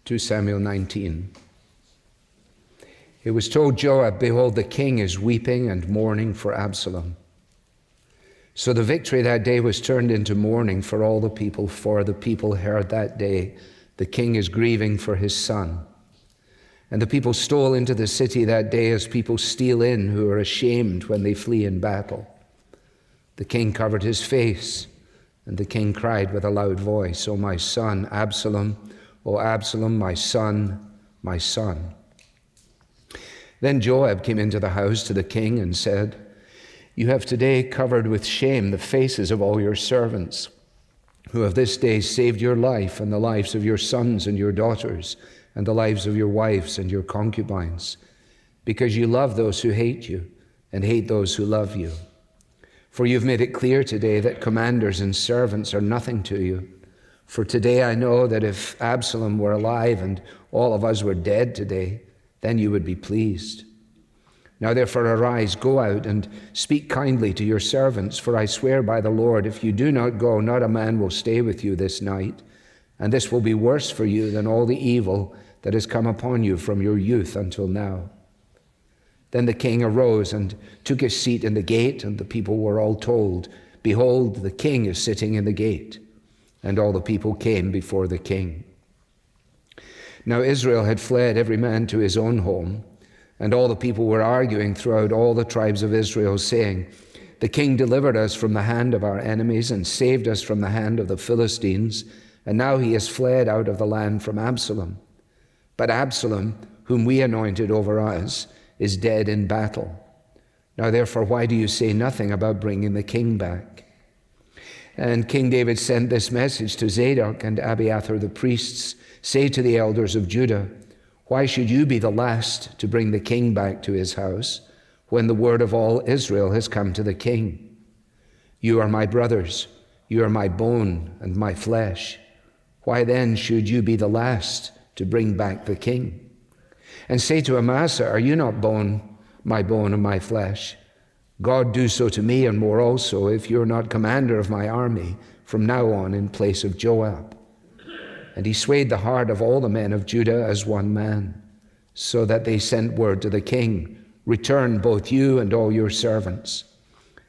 2 Samuel 19. It was told Joab, "Behold, the king is weeping and mourning for Absalom." So the victory that day was turned into mourning for all the people, for the people heard that day, "The king is grieving for his son." And the people stole into the city that day as people steal in who are ashamed when they flee in battle. The king covered his face, and the king cried with a loud voice, "O my son, Absalom, O Absalom, my son, my son." Then Joab came into the house to the king and said, "You have today covered with shame the faces of all your servants, who have this day saved your life and the lives of your sons and your daughters, and the lives of your wives and your concubines, because you love those who hate you and hate those who love you. For you've made it clear today that commanders and servants are nothing to you. For today I know that if Absalom were alive and all of us were dead today, then you would be pleased. Now therefore arise, go out and speak kindly to your servants, for I swear by the Lord, if you do not go, not a man will stay with you this night, and this will be worse for you than all the evil that has come upon you from your youth until now." Then the king arose and took his seat in the gate, and the people were all told, "Behold, the king is sitting in the gate." And all the people came before the king. Now Israel had fled every man to his own home, and all the people were arguing throughout all the tribes of Israel, saying, "The king delivered us from the hand of our enemies and saved us from the hand of the Philistines, and now he has fled out of the land from Absalom. But Absalom, whom we anointed over us, is dead in battle. Now therefore, why do you say nothing about bringing the king back?" And King David sent this message to Zadok and Abiathar the priests, "Say to the elders of Judah, why should you be the last to bring the king back to his house, when the word of all Israel has come to the king? You are my brothers, you are my bone and my flesh. Why then should you be the last to bring back the king? And say to Amasa, are you not my bone and my flesh? God do so to me and more also, if you are not commander of my army from now on in place of Joab." And he swayed the heart of all the men of Judah as one man, so that they sent word to the king, "Return both you and all your servants."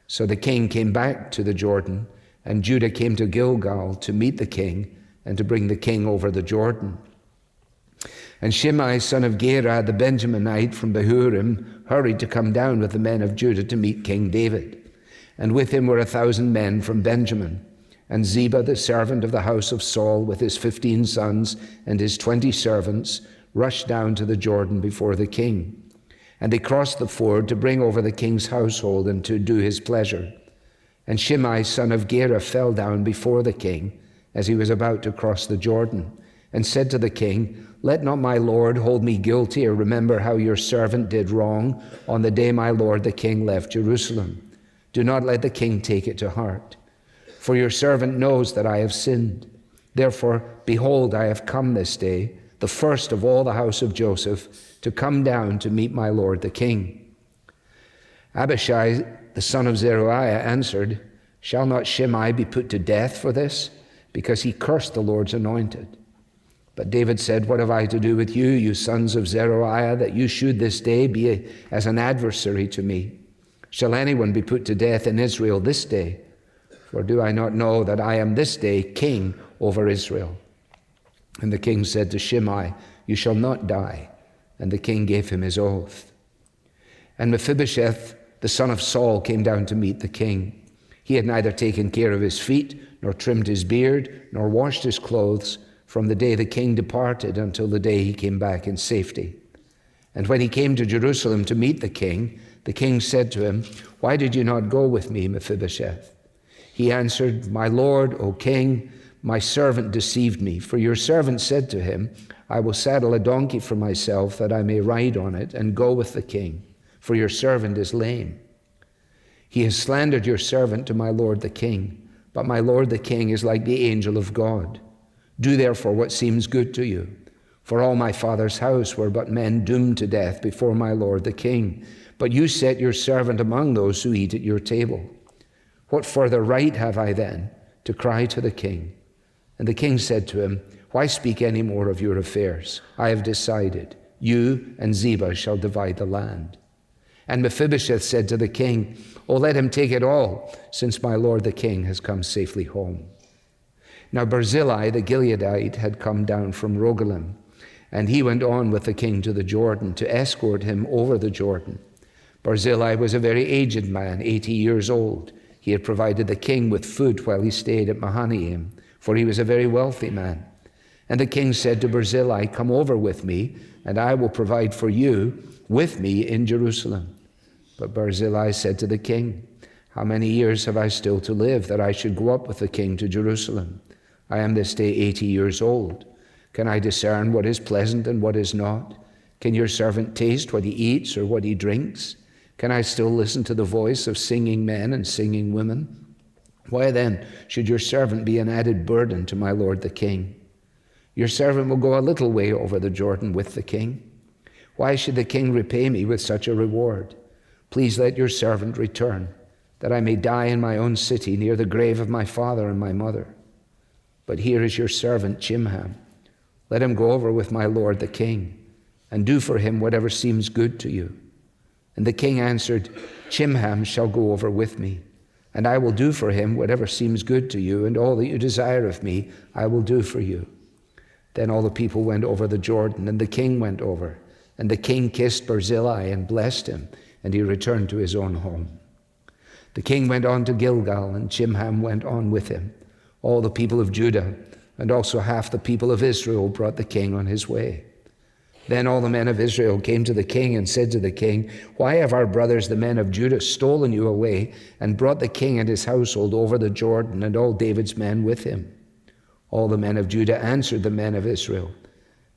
So the king came back to the Jordan, and Judah came to Gilgal to meet the king and to bring the king over the Jordan. And Shimei, son of Gera, the Benjaminite from Bahurim, hurried to come down with the men of Judah to meet King David. And with him were 1,000 men from Benjamin. And Ziba, the servant of the house of Saul, with his 15 sons and his 20 servants, rushed down to the Jordan before the king. And they crossed the ford to bring over the king's household and to do his pleasure. And Shimei, son of Gera, fell down before the king as he was about to cross the Jordan, and said to the king, "Let not my lord hold me guilty, or remember how your servant did wrong on the day my lord the king left Jerusalem. Do not let the king take it to heart. For your servant knows that I have sinned. Therefore, behold, I have come this day, the first of all the house of Joseph, to come down to meet my lord the king." Abishai, the son of Zeruiah, answered, "Shall not Shimei be put to death for this? Because he cursed the Lord's anointed." But David said, "What have I to do with you, you sons of Zeruiah, that you should this day be as an adversary to me? Shall anyone be put to death in Israel this day? For do I not know that I am this day king over Israel?" And the king said to Shimei, "You shall not die." And the king gave him his oath. And Mephibosheth, the son of Saul, came down to meet the king. He had neither taken care of his feet, nor trimmed his beard, nor washed his clothes, from the day the king departed until the day he came back in safety. And when he came to Jerusalem to meet the king said to him, "Why did you not go with me, Mephibosheth?" He answered, "My lord, O king, my servant deceived me. For your servant said to him, I will saddle a donkey for myself that I may ride on it and go with the king, for your servant is lame. He has slandered your servant to my lord the king, but my lord the king is like the angel of God. Do therefore what seems good to you. For all my father's house were but men doomed to death before my lord the king. But you set your servant among those who eat at your table. What further right have I then to cry to the king?" And the king said to him, Why speak any more of your affairs? I have decided. You and Ziba shall divide the land. And Mephibosheth said to the king, Oh, let him take it all, since my lord the king has come safely home. Now Barzillai the Gileadite had come down from Rogelim, and he went on with the king to the Jordan to escort him over the Jordan. Barzillai was a very aged man, 80 years old. He had provided the king with food while he stayed at Mahanaim, for he was a very wealthy man. And the king said to Barzillai, Come over with me, and I will provide for you with me in Jerusalem. But Barzillai said to the king, How many years have I still to live, that I should go up with the king to Jerusalem? I am this day 80 years old. Can I discern what is pleasant and what is not? Can your servant taste what he eats or what he drinks? Can I still listen to the voice of singing men and singing women? Why then should your servant be an added burden to my lord the king? Your servant will go a little way over the Jordan with the king. Why should the king repay me with such a reward? Please let your servant return, that I may die in my own city near the grave of my father and my mother. But here is your servant Chimham. Let him go over with my lord the king, and do for him whatever seems good to you. And the king answered, Chimham shall go over with me, and I will do for him whatever seems good to you, and all that you desire of me I will do for you. Then all the people went over the Jordan, and the king went over. And the king kissed Barzillai and blessed him, and he returned to his own home. The king went on to Gilgal, and Chimham went on with him. All the people of Judah, and also half the people of Israel, brought the king on his way. Then all the men of Israel came to the king and said to the king, Why have our brothers, the men of Judah, stolen you away and brought the king and his household over the Jordan, and all David's men with him? All the men of Judah answered the men of Israel,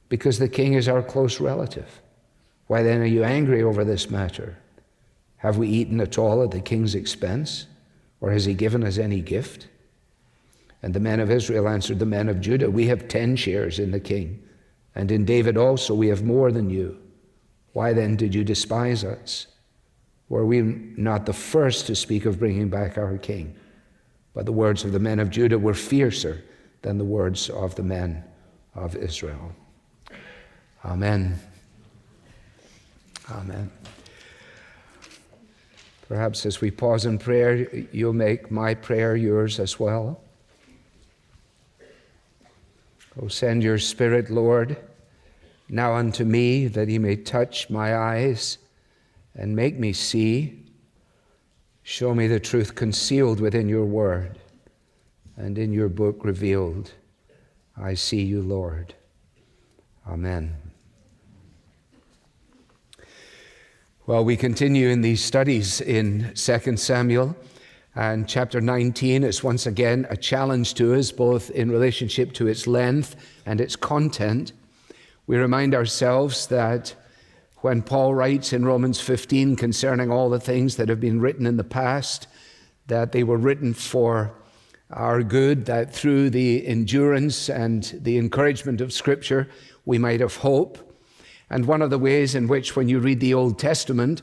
Because the king is our close relative. Why then are you angry over this matter? Have we eaten at all at the king's expense, or has he given us any gift? And the men of Israel answered the men of Judah, We have 10 shares in the king, and in David also we have more than you. Why then did you despise us? Were we not the first to speak of bringing back our king? But the words of the men of Judah were fiercer than the words of the men of Israel. Amen. Amen. Perhaps as we pause in prayer, you'll make my prayer yours as well. Oh, send your Spirit, Lord, now unto me, that he may touch my eyes and make me see. Show me the truth concealed within your word, and in your book revealed. I see you, Lord. Amen. Well, we continue in these studies in 2 Samuel, and chapter 19 is once again a challenge to us, both in relationship to its length and its content. We remind ourselves that when Paul writes in Romans 15 concerning all the things that have been written in the past, that they were written for our good, that through the endurance and the encouragement of Scripture, we might have hope. And one of the ways in which, when you read the Old Testament,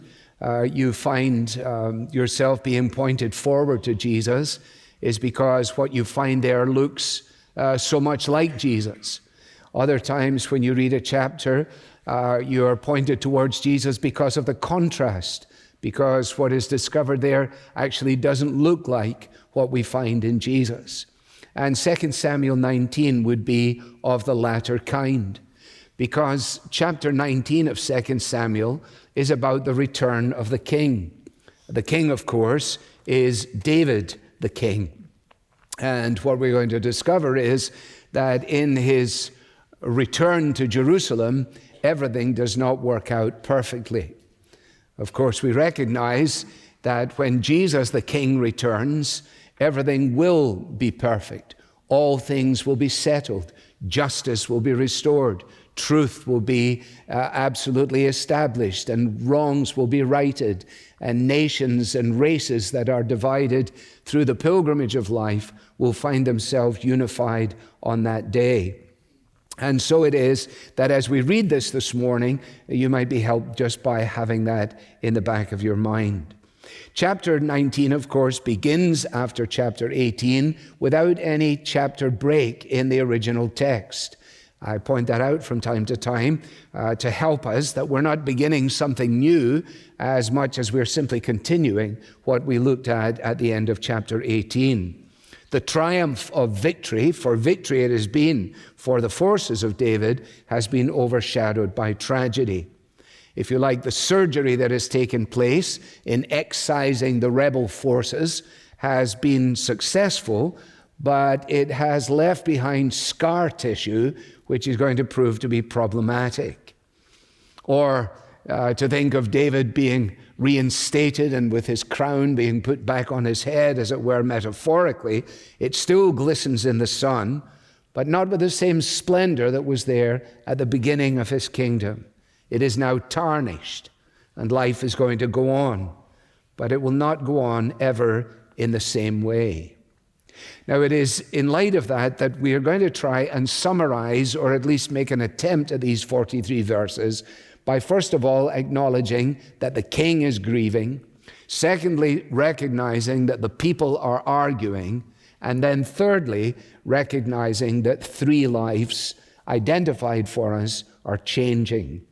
you find yourself being pointed forward to Jesus is because what you find there looks so much like Jesus. Other times when you read a chapter, you are pointed towards Jesus because of the contrast, because what is discovered there actually doesn't look like what we find in Jesus. And 2 Samuel 19 would be of the latter kind, because chapter 19 of 2 Samuel is about the return of the king. The king, of course, is David the king. And what we're going to discover is that in his return to Jerusalem, everything does not work out perfectly. Of course, we recognize that when Jesus the king returns, everything will be perfect. All things will be settled. Justice will be restored. Truth will be absolutely established, and wrongs will be righted, and nations and races that are divided through the pilgrimage of life will find themselves unified on that day. And so it is that as we read this morning, you might be helped just by having that in the back of your mind. Chapter 19, of course, begins after chapter 18 without any chapter break in the original text. I point that out from time to time to help us that we're not beginning something new as much as we're simply continuing what we looked at the end of chapter 18. The triumph of victory, for victory it has been for the forces of David, has been overshadowed by tragedy. If you like, the surgery that has taken place in excising the rebel forces has been successful, but it has left behind scar tissue, which is going to prove to be problematic. Or to think of David being reinstated and with his crown being put back on his head, as it were, metaphorically, it still glistens in the sun, but not with the same splendor that was there at the beginning of his kingdom. It is now tarnished, and life is going to go on, but it will not go on ever in the same way. Now, it is in light of that we are going to try and summarize, or at least make an attempt at these 43 verses, by first of all acknowledging that the king is grieving, secondly, recognizing that the people are arguing, and then thirdly, recognizing that 3 lives identified for us are changing.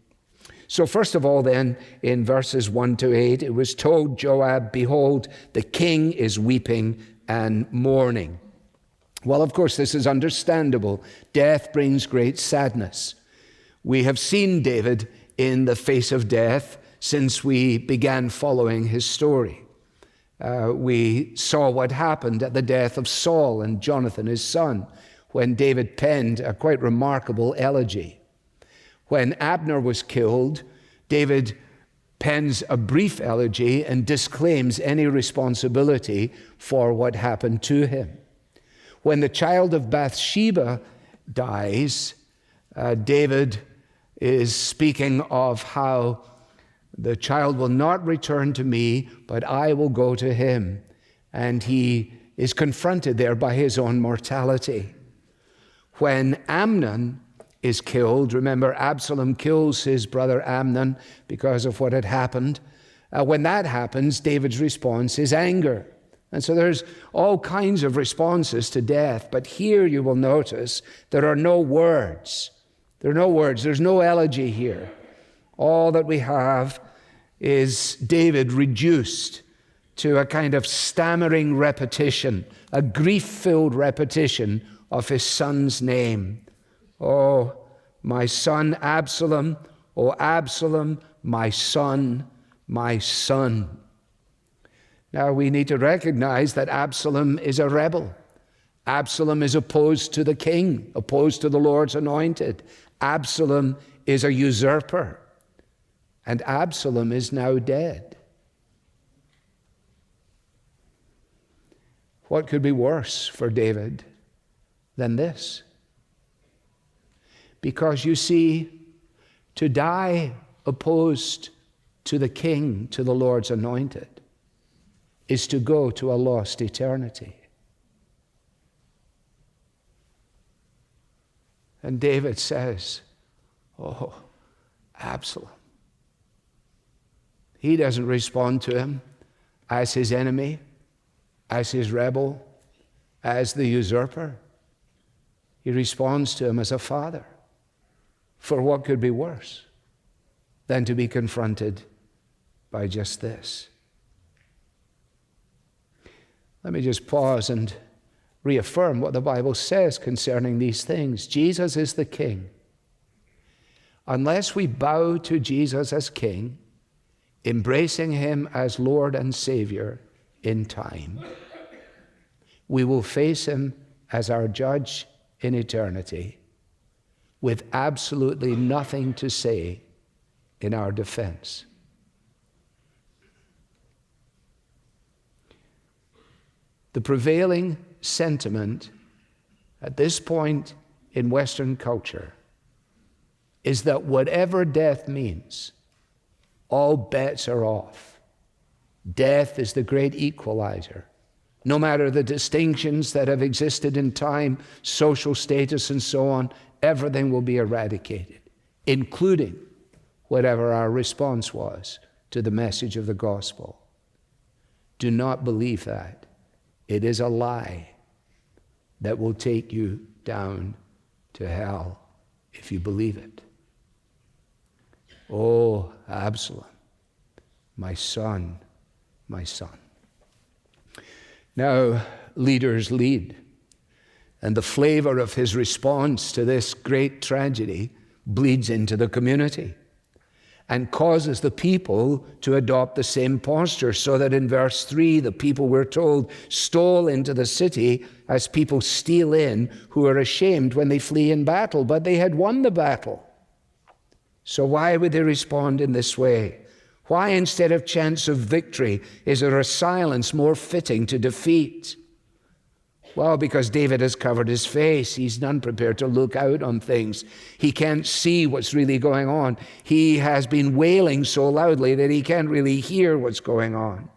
So first of all then, in verses 1 to 8, it was told Joab, behold, the king is weeping and mourning. Well, of course, this is understandable. Death brings great sadness. We have seen David in the face of death since we began following his story. We saw what happened at the death of Saul and Jonathan, his son, when David penned a quite remarkable elegy. When Abner was killed, David pens a brief elegy and disclaims any responsibility for what happened to him. When the child of Bathsheba dies, David is speaking of how the child will not return to me, but I will go to him. And he is confronted there by his own mortality. When Amnon is killed, remember Absalom kills his brother Amnon because of what had happened. When that happens, David's response is anger. And so there's all kinds of responses to death. But here you will notice there are no words. There are no words. There's no elegy here. All that we have is David reduced to a kind of stammering repetition, a grief-filled repetition of his son's name. Oh, my son Absalom, oh Absalom, my son, my son. Now we need to recognize that Absalom is a rebel. Absalom is opposed to the king, opposed to the Lord's anointed. Absalom is a usurper, and Absalom is now dead. What could be worse for David than this? Because you see, to die opposed to the king, to the Lord's anointed, is to go to a lost eternity. And David says, oh, Absalom. He doesn't respond to him as his enemy, as his rebel, as the usurper. He responds to him as a father. For what could be worse than to be confronted by just this? Let me just pause and reaffirm what the Bible says concerning these things. Jesus is the King. Unless we bow to Jesus as King, embracing him as Lord and Savior in time, we will face him as our judge in eternity with absolutely nothing to say in our defense. The prevailing sentiment at this point in Western culture is that whatever death means, all bets are off. Death is the great equalizer. No matter the distinctions that have existed in time, social status and so on, everything will be eradicated, including whatever our response was to the message of the gospel. Do not believe that. It is a lie that will take you down to hell. if you believe it. Oh, Absalom, my son, my son. Now, leaders lead, and the flavor of his response to this great tragedy bleeds into the community and causes the people to adopt the same posture, so that in verse 3, the people, we're told, stole into the city as people steal in who are ashamed when they flee in battle, but they had won the battle. So why would they respond in this way? Why, instead of chants of victory, is there a silence more fitting to defeat? Well, because David has covered his face. He's none prepared to look out on things. He can't see what's really going on. He has been wailing so loudly that he can't really hear what's going on.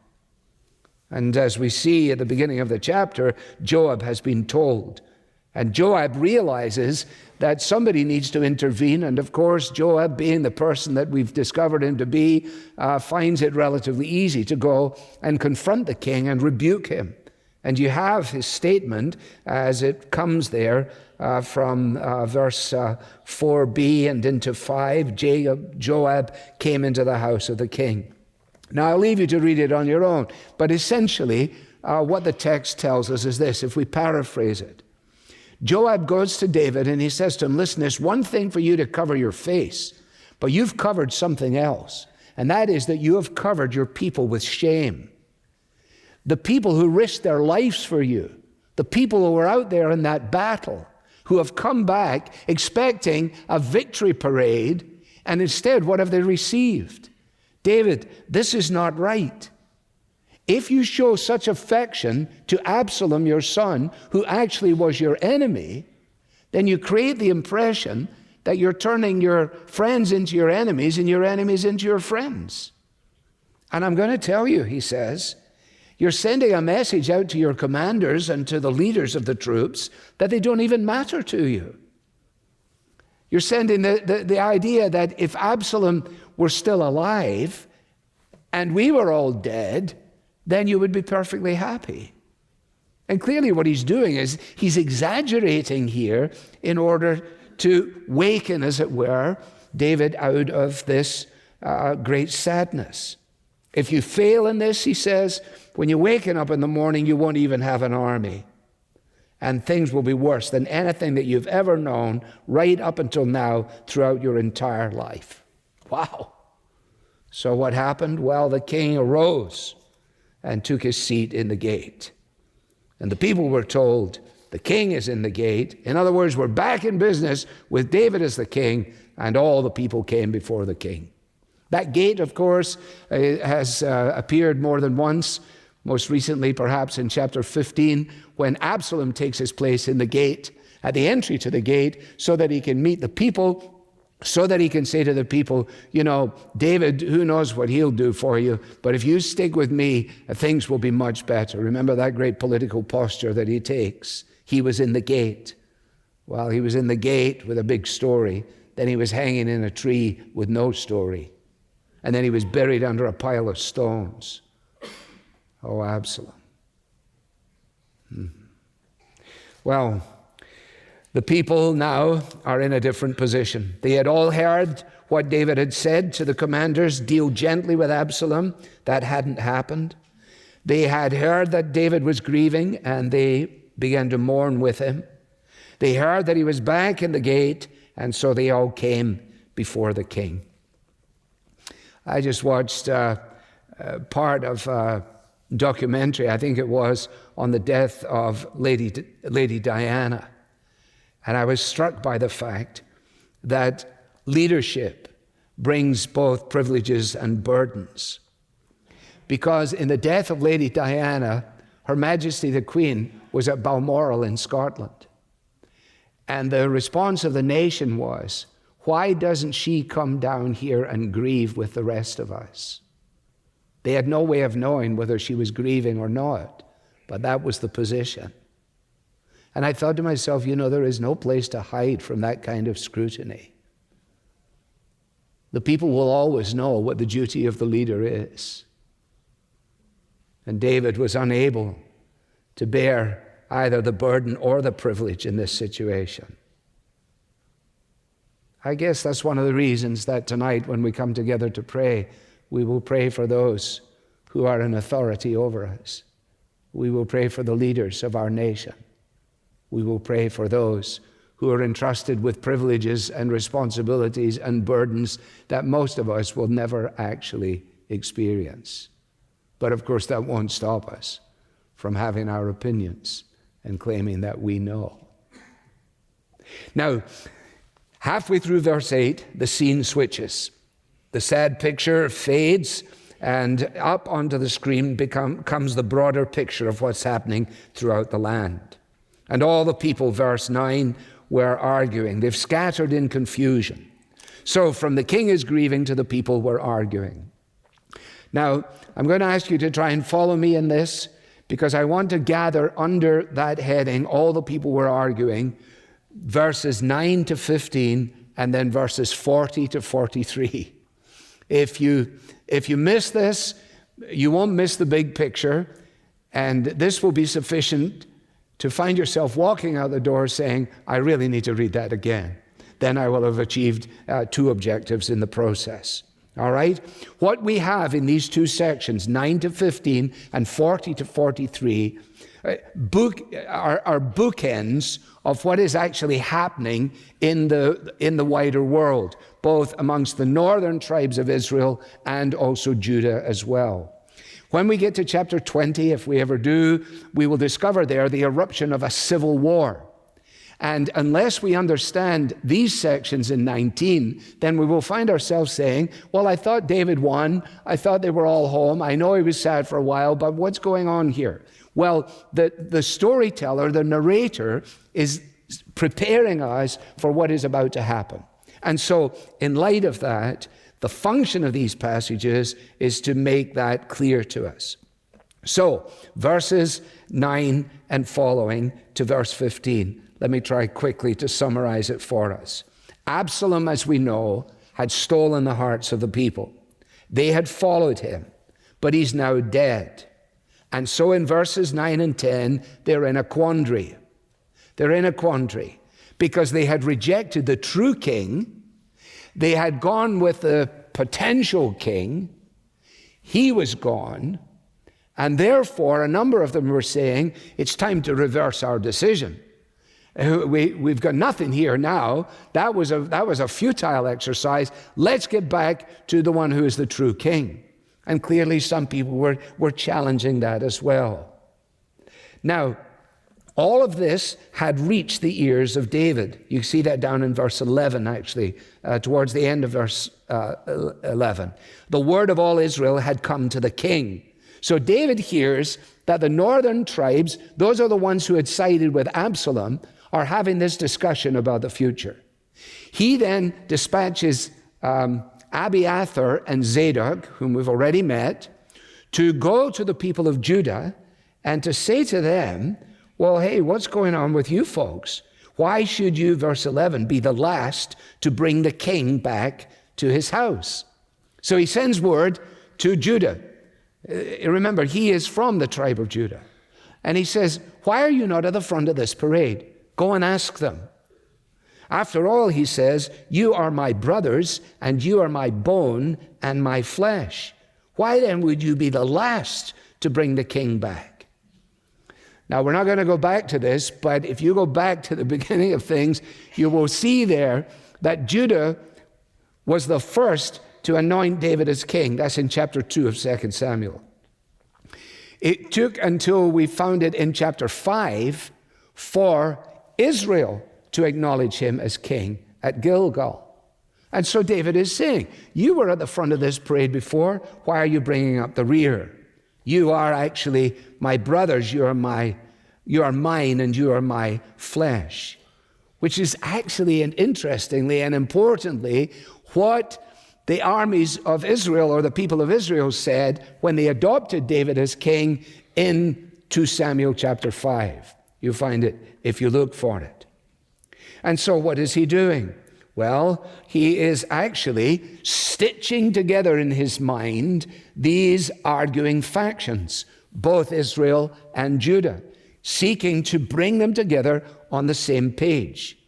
And as we see at the beginning of the chapter, Joab has been told. And Joab realizes that somebody needs to intervene. And of course, Joab, being the person that we've discovered him to be, finds it relatively easy to go and confront the king and rebuke him. And you have his statement as it comes there from verse 4b and into 5. Joab came into the house of the king. Now, I'll leave you to read it on your own. But essentially, what the text tells us is this, if we paraphrase it. Joab goes to David and he says to him, listen, there's one thing for you to cover your face, but you've covered something else. And that is that you have covered your people with shame. The people who risked their lives for you, the people who were out there in that battle, who have come back expecting a victory parade, and instead, what have they received? David, this is not right. If you show such affection to Absalom, your son, who actually was your enemy, then you create the impression that you're turning your friends into your enemies and your enemies into your friends. And I'm going to tell you, he says, you're sending a message out to your commanders and to the leaders of the troops that they don't even matter to you. You're sending the idea that if Absalom were still alive and we were all dead, then you would be perfectly happy. And clearly what he's doing is he's exaggerating here in order to waken, as it were, David out of this great sadness. If you fail in this, he says, when you waken up in the morning, you won't even have an army. And things will be worse than anything that you've ever known right up until now throughout your entire life. Wow. So what happened? Well, the king arose and took his seat in the gate. And the people were told, the king is in the gate. In other words, we're back in business with David as the king, and all the people came before the king. That gate, of course, has appeared more than once, most recently perhaps in chapter 15, when Absalom takes his place in the gate, at the entry to the gate, so that he can meet the people, so that he can say to the people, you know, David, who knows what he'll do for you, but if you stick with me, things will be much better. Remember that great political posture that he takes. He was in the gate. Well, he was in the gate with a big story. Then he was hanging in a tree with no story. And then he was buried under a pile of stones. Oh, Absalom. Well, the people now are in a different position. They had all heard what David had said to the commanders, deal gently with Absalom. That hadn't happened. They had heard that David was grieving, and they began to mourn with him. They heard that he was back in the gate, and so they all came before the king. I just watched part of a documentary, I think it was, on the death of Lady Diana. And I was struck by the fact that leadership brings both privileges and burdens. Because in the death of Lady Diana, Her Majesty the Queen was at Balmoral in Scotland. And the response of the nation was, why doesn't she come down here and grieve with the rest of us? They had no way of knowing whether she was grieving or not, but that was the position. And I thought to myself, you know, there is no place to hide from that kind of scrutiny. The people will always know what the duty of the leader is. And David was unable to bear either the burden or the privilege in this situation. I guess that's one of the reasons that tonight when we come together to pray, we will pray for those who are in authority over us. We will pray for the leaders of our nation. We will pray for those who are entrusted with privileges and responsibilities and burdens that most of us will never actually experience. But of course, that won't stop us from having our opinions and claiming that we know. Now, halfway through verse 8, the scene switches. The sad picture fades, and up onto the screen comes the broader picture of what's happening throughout the land. And all the people, verse 9, were arguing. They've scattered in confusion. So from the king is grieving to the people were arguing. Now, I'm going to ask you to try and follow me in this, because I want to gather under that heading all the people were arguing, verses 9 to 15, and then verses 40 to 43. If you miss this, you won't miss the big picture, and this will be sufficient to find yourself walking out the door saying, I really need to read that again. Then I will have achieved two objectives in the process. All right? What we have in these two sections, 9 to 15 and 40 to 43, are bookends of what is actually happening in the wider world, both amongst the northern tribes of Israel and also Judah as well. When we get to chapter 20, if we ever do, we will discover there the eruption of a civil war. And unless we understand these sections in 19, then we will find ourselves saying, well, I thought David won. I thought they were all home. I know he was sad for a while, but what's going on here? Well, the storyteller, the narrator, is preparing us for what is about to happen. And so, in light of that, the function of these passages is to make that clear to us. So, verses 9 and following to verse 15. Let me try quickly to summarize it for us. Absalom, as we know, had stolen the hearts of the people. They had followed him, but he's now dead. And so in verses 9 and 10, they're in a quandary. They're in a quandary because they had rejected the true king. They had gone with the potential king. He was gone. And therefore, a number of them were saying, it's time to reverse our decision. We've got nothing here now. That was a futile exercise. Let's get back to the one who is the true king. And clearly some people were challenging that as well. Now, all of this had reached the ears of David. You see that down in verse 11, actually, towards the end of verse 11. The word of all Israel had come to the king. So David hears that the northern tribes, those are the ones who had sided with Absalom, are having this discussion about the future. He then dispatches Abiathar and Zadok, whom we've already met, to go to the people of Judah and to say to them, well, hey, what's going on with you folks? Why should you, verse 11, be the last to bring the king back to his house? So he sends word to Judah. Remember, he is from the tribe of Judah. And he says, why are you not at the front of this parade? Go and ask them. After all, he says, you are my brothers, and you are my bone and my flesh. Why then would you be the last to bring the king back? Now, we're not going to go back to this, but if you go back to the beginning of things, you will see there that Judah was the first to anoint David as king. That's in chapter 2 of 2 Samuel. It took until we found it in chapter 5 for Israel to acknowledge him as king at Gilgal. And so David is saying, you were at the front of this parade before. Why are you bringing up the rear? You are actually my brothers. You are mine and you are my flesh. Which is actually and interestingly and importantly what the armies of Israel or the people of Israel said when they adopted David as king in 2 Samuel chapter 5. You find it if you look for it. And so what is he doing? Well, he is actually stitching together in his mind these arguing factions, both Israel and Judah, seeking to bring them together on the same page.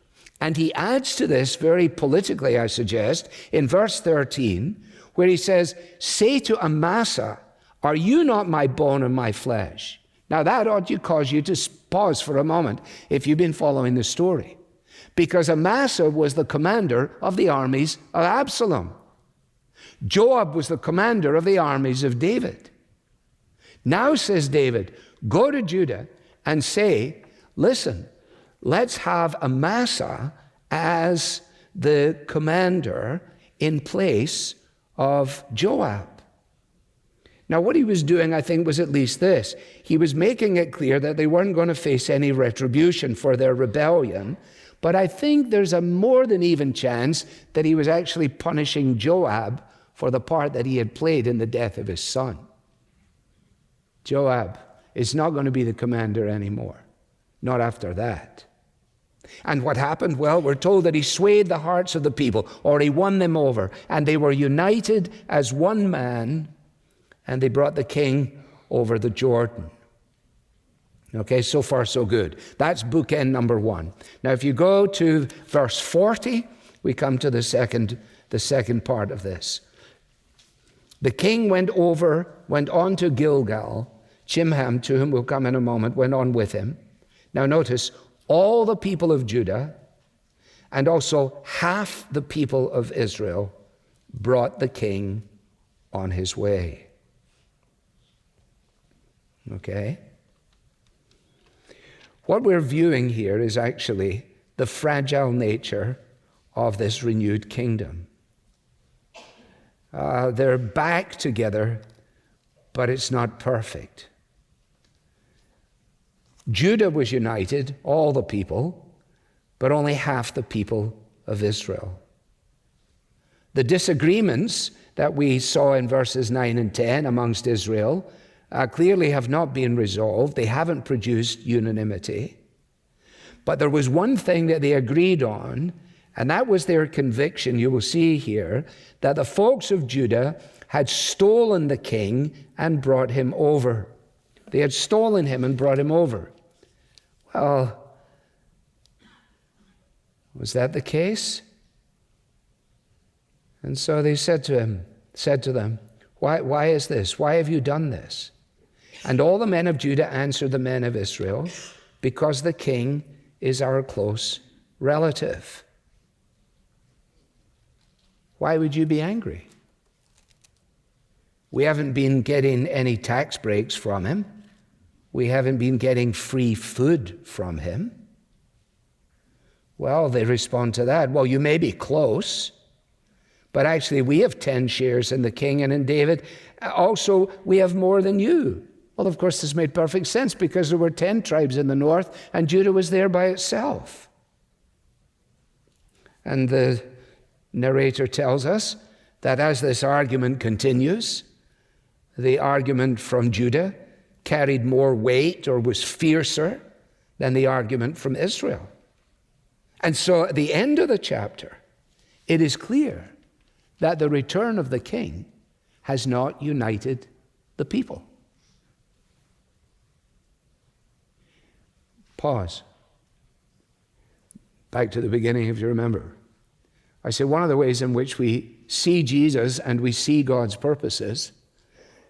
And he adds to this very politically, I suggest, in verse 13, where he says, say to Amasa, are you not my bone and my flesh? Now that ought to cause you to pause for a moment if you've been following the story. Because Amasa was the commander of the armies of Absalom. Joab was the commander of the armies of David. Now, says David, go to Judah and say, listen, let's have Amasa as the commander in place of Joab. Now, what he was doing, I think, was at least this. He was making it clear that they weren't going to face any retribution for their rebellion, but I think there's a more than even chance that he was actually punishing Joab for the part that he had played in the death of his son. Joab is not going to be the commander anymore, not after that. And what happened? Well, we're told that he swayed the hearts of the people, or he won them over, and they were united as one man, and they brought the king over the Jordan. Okay, so far so good. That's bookend number one. Now, if you go to verse 40, we come to the second part of this. The king went on to Gilgal. Chimham, to whom we'll come in a moment, went on with him. Now notice, all the people of Judah and also half the people of Israel brought the king on his way. Okay? What we're viewing here is actually the fragile nature of this renewed kingdom. They're back together, but it's not perfect. Judah was united, all the people, but only half the people of Israel. The disagreements that we saw in verses 9 and 10 amongst Israel clearly have not been resolved. They haven't produced unanimity. But there was one thing that they agreed on, and that was their conviction, you will see here, that the folks of Judah had stolen the king and brought him over. They had stolen him and brought him over. Well, was that the case? And so they said to them, why is this? Why have you done this? And all the men of Judah answered the men of Israel, because the king is our close relative. Why would you be angry? We haven't been getting any tax breaks from him. We haven't been getting free food from him. Well, they respond to that. Well, you may be close, but actually we have 10 shares in the king and in David. Also, we have more than you. Well, of course, this made perfect sense because there were 10 tribes in the north and Judah was there by itself. And the narrator tells us that as this argument continues, the argument from Judah carried more weight or was fiercer than the argument from Israel. And so at the end of the chapter, it is clear that the return of the king has not united the people. Pause. Back to the beginning, if you remember. I said one of the ways in which we see Jesus and we see God's purposes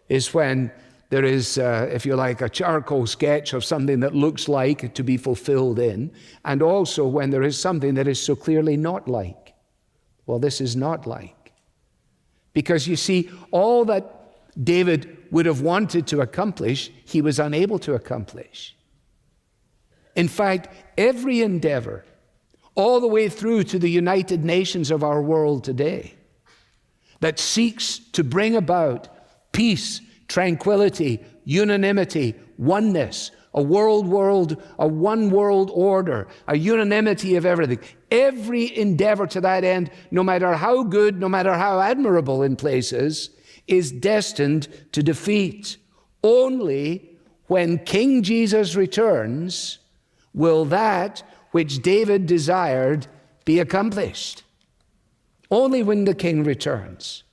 is when there is, if you like, a charcoal sketch of something that looks like to be fulfilled in, and also when there is something that is so clearly not like. Well, this is not like. Because you see, all that David would have wanted to accomplish, he was unable to accomplish. In fact, every endeavor, all the way through to the United Nations of our world today, that seeks to bring about peace, tranquility, unanimity, oneness, a one world order, a unanimity of everything. Every endeavor to that end, no matter how good, no matter how admirable in places, is destined to defeat. Only when King Jesus returns will that which David desired be accomplished. Only when the king returns.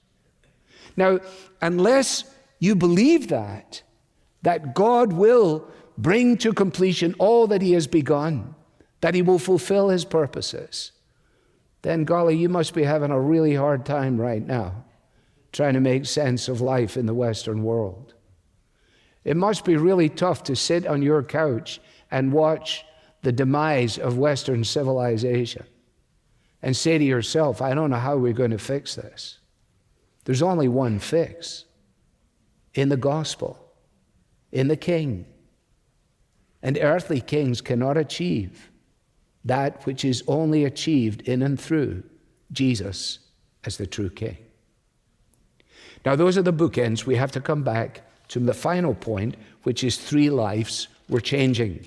Now, unless you believe that God will bring to completion all that he has begun, that he will fulfill his purposes, then golly, you must be having a really hard time right now trying to make sense of life in the Western world. It must be really tough to sit on your couch and watch the demise of Western civilization and say to yourself, I don't know how we're going to fix this. There's only one fix: in the gospel, in the King. And earthly kings cannot achieve that which is only achieved in and through Jesus as the true King. Now, those are the bookends. We have to come back to the final point, which is 3 lives were changing.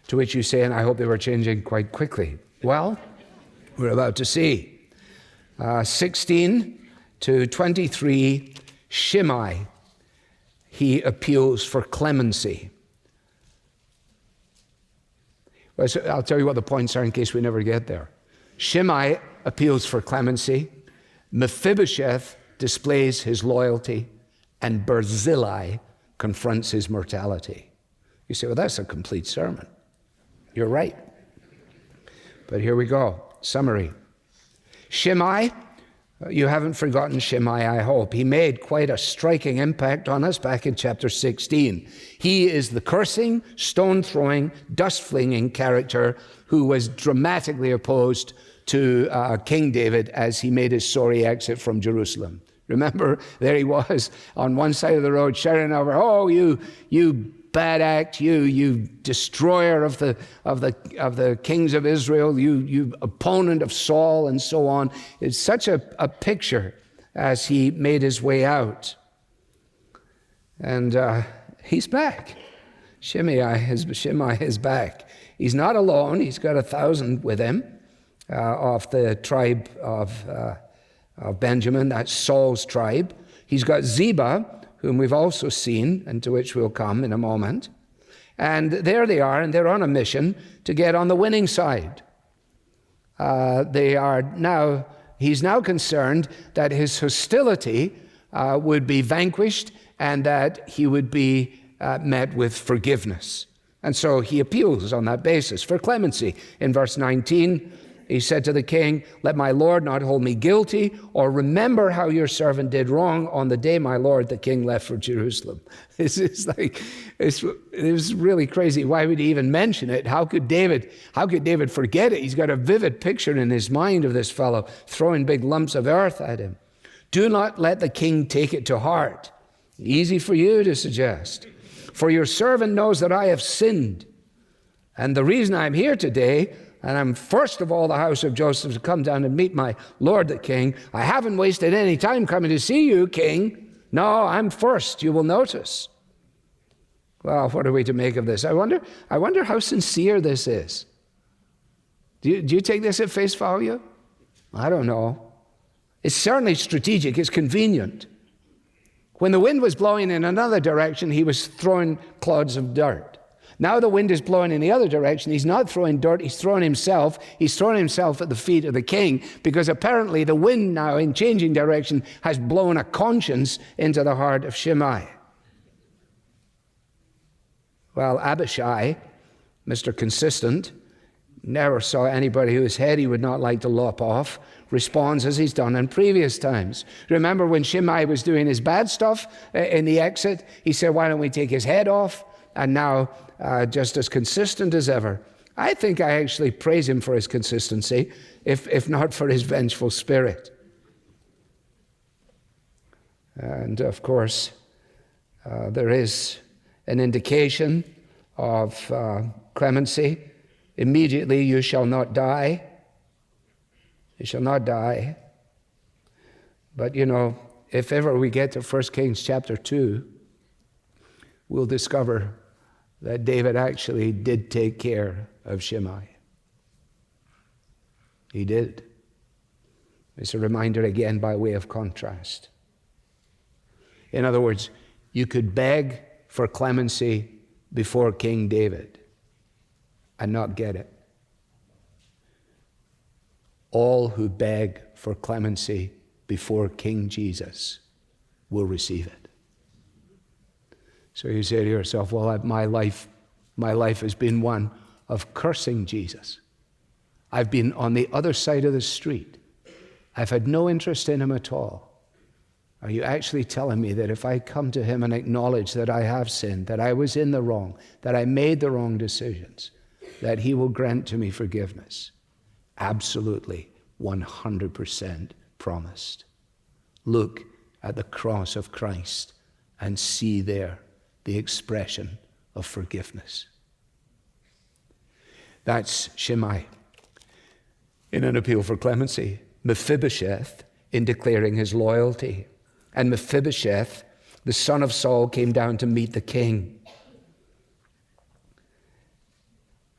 To which you say, and I hope they were changing quite quickly. Well, we're about to see. 16 to 23, Shimei, he appeals for clemency. Well, so I'll tell you what the points are in case we never get there. Shimei appeals for clemency. Mephibosheth displays his loyalty. And Barzillai confronts his mortality. You say, well, that's a complete sermon. You're right. But here we go. Summary. Shimei, you haven't forgotten Shimei, I hope. He made quite a striking impact on us back in chapter 16. He is the cursing, stone-throwing, dust-flinging character who was dramatically opposed to King David as he made his sorry exit from Jerusalem. Remember, there he was on one side of the road shouting over, oh, you bad act, you destroyer of the kings of Israel, you opponent of Saul, and so on. It's such a picture as he made his way out. And he's back. Shimei is back. He's not alone. He's got 1,000 with him of the tribe of Benjamin, that's Saul's tribe. He's got Ziba, whom we've also seen, and to which we'll come in a moment. And there they are, and they're on a mission to get on the winning side. He's now concerned that his hostility would be vanquished and that he would be met with forgiveness. And so he appeals on that basis for clemency. In verse 19, he said to the king, let my lord not hold me guilty, or remember how your servant did wrong on the day my lord the king left for Jerusalem. It was really crazy. Why would he even mention it? How could David forget it? He's got a vivid picture in his mind of this fellow throwing big lumps of earth at him. Do not let the king take it to heart. Easy for you to suggest. For your servant knows that I have sinned. And the reason I'm here today, and I'm first of all the house of Joseph to come down and meet my lord the king. I haven't wasted any time coming to see you, king. No, I'm first, you will notice. Well, what are we to make of this? I wonder how sincere this is. Do you take this at face value? I don't know. It's certainly strategic. It's convenient. When the wind was blowing in another direction, he was throwing clods of dirt. Now the wind is blowing in the other direction. He's not throwing dirt, he's throwing himself. He's throwing himself at the feet of the king because apparently the wind now in changing direction has blown a conscience into the heart of Shimei. Well, Abishai, Mr. Consistent, never saw anybody whose head he would not like to lop off, responds as he's done in previous times. Remember when Shimei was doing his bad stuff in the exit, he said, why don't we take his head off? And now, just as consistent as ever. I think I actually praise him for his consistency, if not for his vengeful spirit. And of course, there is an indication of clemency. Immediately, you shall not die. You shall not die. But if ever we get to 1 Kings chapter 2, we'll discover that David actually did take care of Shimei. He did. It's a reminder again by way of contrast. In other words, you could beg for clemency before King David and not get it. All who beg for clemency before King Jesus will receive it. So you say to yourself, well, my life has been one of cursing Jesus. I've been on the other side of the street. I've had no interest in him at all. Are you actually telling me that if I come to him and acknowledge that I have sinned, that I was in the wrong, that I made the wrong decisions, that he will grant to me forgiveness? Absolutely, 100% promised. Look at the cross of Christ and see there the expression of forgiveness. That's Shimei in an appeal for clemency. Mephibosheth in declaring his loyalty. And Mephibosheth, the son of Saul, came down to meet the king.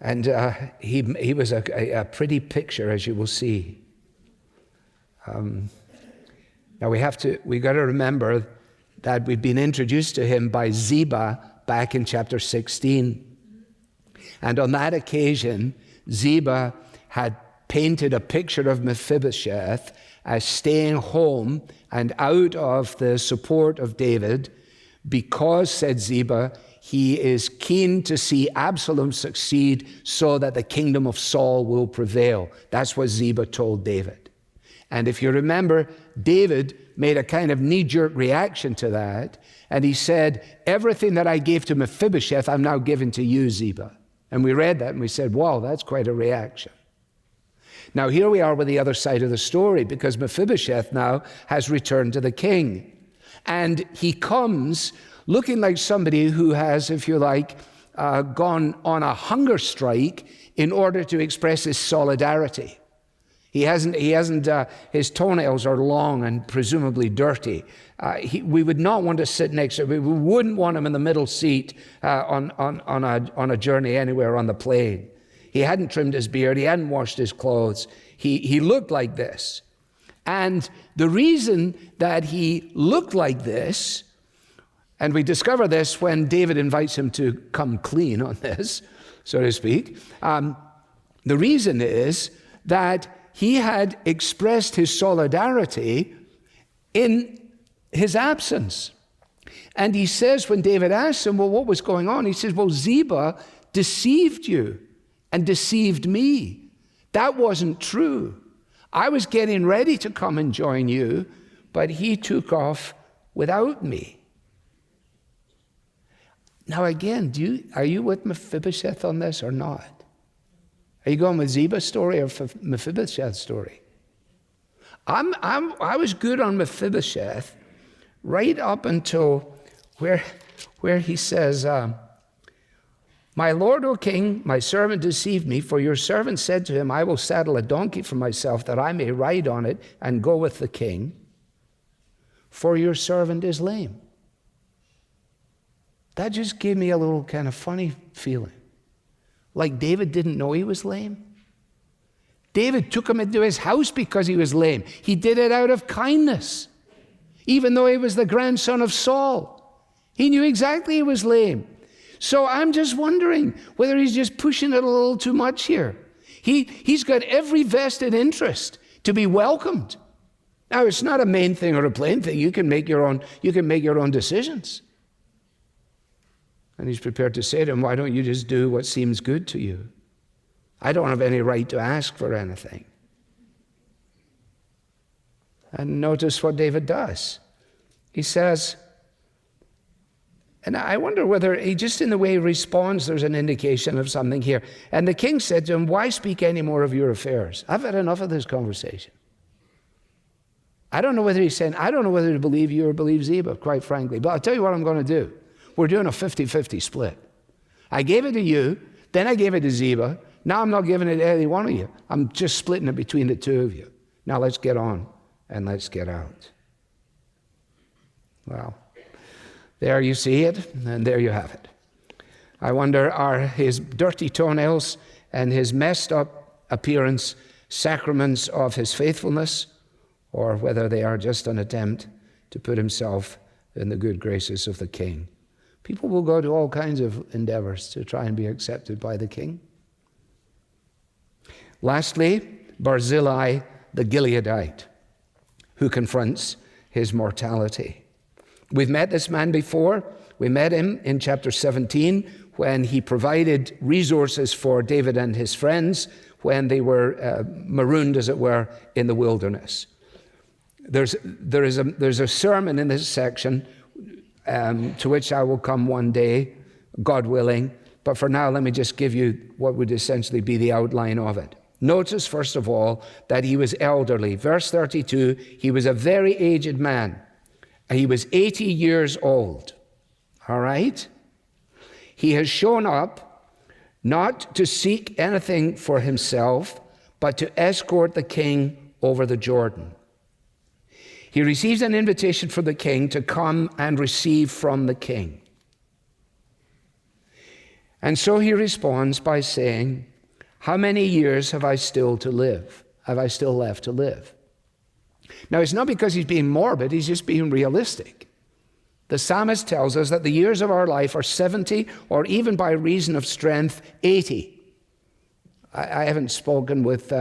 And he was a pretty picture, as you will see. Now we got to remember that we've been introduced to him by Ziba back in chapter 16. And on that occasion, Ziba had painted a picture of Mephibosheth as staying home and out of the support of David because, said Ziba, he is keen to see Absalom succeed so that the kingdom of Saul will prevail. That's what Ziba told David. And if you remember, David made a kind of knee-jerk reaction to that, and he said, everything that I gave to Mephibosheth, I'm now giving to you, Ziba. And we read that and we said, wow, that's quite a reaction. Now here we are with the other side of the story, because Mephibosheth now has returned to the king. And he comes looking like somebody who has, if you like, gone on a hunger strike in order to express his solidarity. He hasn't. His toenails are long and presumably dirty. We would not want to sit next to him. We wouldn't want him in the middle seat on a journey anywhere on the plane. He hadn't trimmed his beard. He hadn't washed his clothes. He looked like this. And the reason that he looked like this, and we discover this when David invites him to come clean on this, so to speak, the reason is that he had expressed his solidarity in his absence. And he says, when David asks him, well, what was going on? He says, well, Ziba deceived you and deceived me. That wasn't true. I was getting ready to come and join you, but he took off without me. Now again, are you with Mephibosheth on this or not? Are you going with Ziba's story or Mephibosheth's story? I was good on Mephibosheth right up until where he says, my lord, O king, my servant deceived me, for your servant said to him, I will saddle a donkey for myself that I may ride on it and go with the king, for your servant is lame. That just gave me a little kind of funny feeling. Like David didn't know he was lame. David took him into his house because he was lame. He did it out of kindness, even though he was the grandson of Saul. He knew exactly he was lame. So I'm just wondering whether he's just pushing it a little too much here. He's got every vested interest to be welcomed. Now, it's not a main thing or a plain thing. You can make your own decisions. And he's prepared to say to him, why don't you just do what seems good to you? I don't have any right to ask for anything. And notice what David does. He says, and I wonder whether he just in the way he responds, there's an indication of something here. And the king said to him, why speak any more of your affairs? I've had enough of this conversation. I don't know whether he's saying, I don't know whether to believe you or believe Ziba, quite frankly. But I'll tell you what I'm going to do. We're doing a 50-50 split. I gave it to you, then I gave it to Ziba. Now I'm not giving it to any one of you. I'm just splitting it between the two of you. Now let's get on and let's get out. Well, there you see it, and there you have it. I wonder, are his dirty toenails and his messed up appearance sacraments of his faithfulness, or whether they are just an attempt to put himself in the good graces of the king? People will go to all kinds of endeavors to try and be accepted by the king. Lastly, Barzillai the Gileadite, who confronts his mortality. We've met this man before. We met him in chapter 17 when he provided resources for David and his friends when they were marooned, as it were, in the wilderness. There's a sermon in this section to which I will come one day, God willing. But for now, let me just give you what would essentially be the outline of it. Notice, first of all, that he was elderly. Verse 32, he was a very aged man. He was 80 years old. All right? He has shown up not to seek anything for himself, but to escort the king over the Jordan. He receives an invitation from the king to come and receive from the king. And so he responds by saying, how many years have I still to live? Have I still left to live? Now, it's not because he's being morbid, he's just being realistic. The psalmist tells us that the years of our life are 70, or even by reason of strength, 80. I haven't spoken with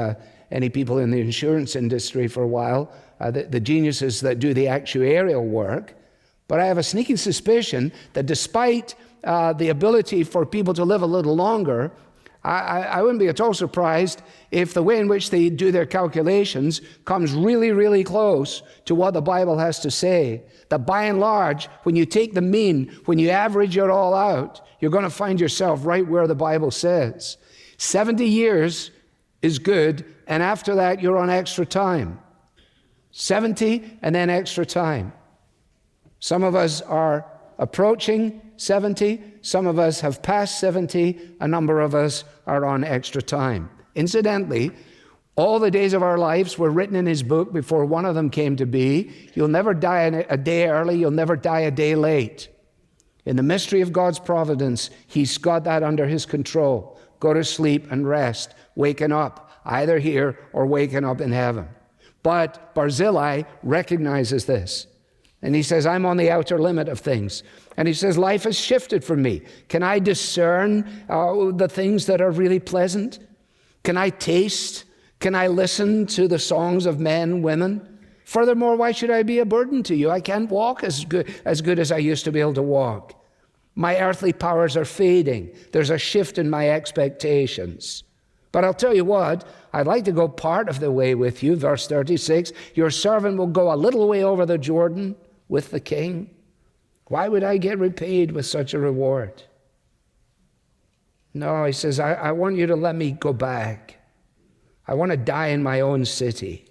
any people in the insurance industry for a while, the geniuses that do the actuarial work, but I have a sneaking suspicion that despite the ability for people to live a little longer, I wouldn't be at all surprised if the way in which they do their calculations comes really, really close to what the Bible has to say. That by and large, when you take the mean, when you average it all out, you're going to find yourself right where the Bible says. 70 years is good, and after that, you're on extra time. 70 and then extra time. Some of us are approaching 70. Some of us have passed 70. A number of us are on extra time. Incidentally, all the days of our lives were written in his book before one of them came to be. You'll never die a day early. You'll never die a day late. In the mystery of God's providence, he's got that under his control. Go to sleep and rest, waking up, either here or waking up in heaven. But Barzillai recognizes this. And he says, I'm on the outer limit of things. And he says, life has shifted for me. Can I discern the things that are really pleasant? Can I taste? Can I listen to the songs of men, women? Furthermore, why should I be a burden to you? I can't walk as good as I used to be able to walk. My earthly powers are fading. There's a shift in my expectations. But I'll tell you what, I'd like to go part of the way with you. Verse 36, your servant will go a little way over the Jordan with the king. Why would I get repaid with such a reward? No, he says, I want you to let me go back. I want to die in my own city,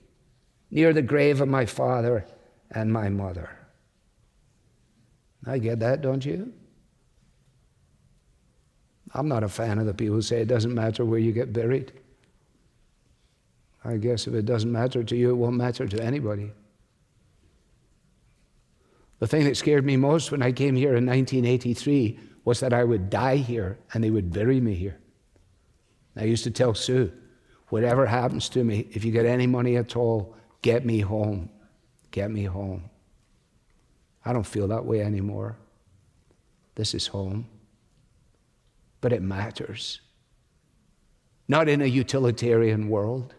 near the grave of my father and my mother. I get that, don't you? I'm not a fan of the people who say it doesn't matter where you get buried. I guess if it doesn't matter to you, it won't matter to anybody. The thing that scared me most when I came here in 1983 was that I would die here and they would bury me here. I used to tell Sue, whatever happens to me, if you get any money at all, get me home. Get me home. I don't feel that way anymore. This is home. But it matters. Not in a utilitarian world.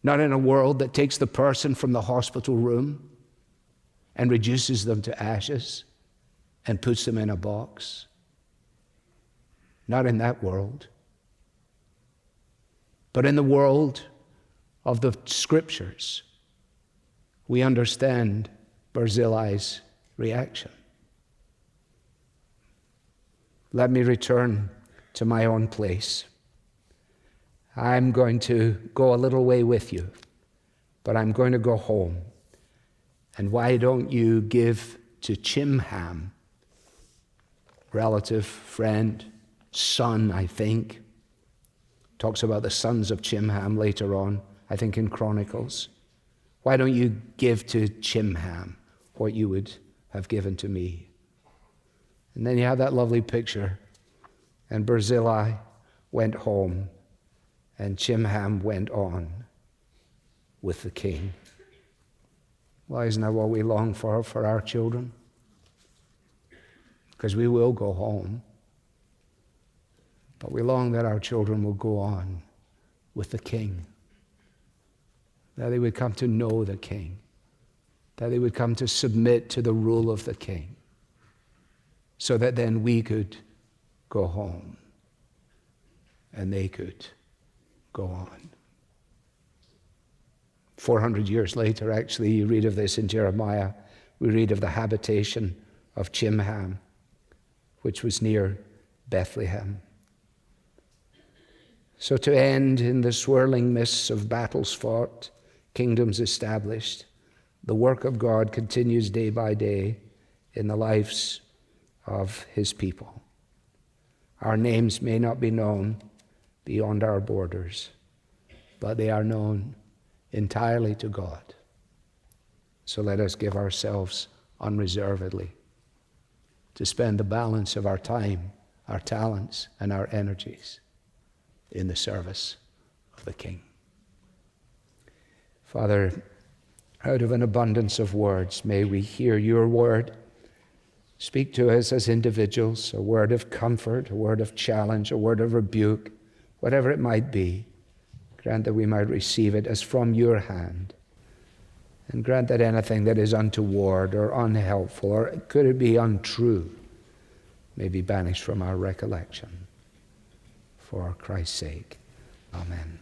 Not in a world that takes the person from the hospital room and reduces them to ashes and puts them in a box. Not in that world. But in the world of the Scriptures, we understand Barzillai's reaction. Let me return to my own place. I'm going to go a little way with you, but I'm going to go home. And why don't you give to Chimham, relative, friend, son, I think. Talks about the sons of Chimham later on, I think in Chronicles. Why don't you give to Chimham what you would have given to me? And then you have that lovely picture. And Barzillai went home, and Chimham went on with the king. Well, isn't that what we long for our children? Because we will go home. But we long that our children will go on with the king. That they would come to know the king. That they would come to submit to the rule of the king. So that then we could go home. And they could go on. 400 years later, actually, you read of this in Jeremiah. We read of the habitation of Chimham, which was near Bethlehem. So to end in the swirling mists of battles fought, kingdoms established, the work of God continues day by day in the lives of his people. Our names may not be known beyond our borders, but they are known entirely to God. So let us give ourselves unreservedly to spend the balance of our time, our talents, and our energies in the service of the King. Father, out of an abundance of words, may we hear your word. Speak to us as individuals, a word of comfort, a word of challenge, a word of rebuke, whatever it might be. Grant that we might receive it as from your hand. And grant that anything that is untoward or unhelpful, or could it be untrue, may be banished from our recollection. For Christ's sake. Amen.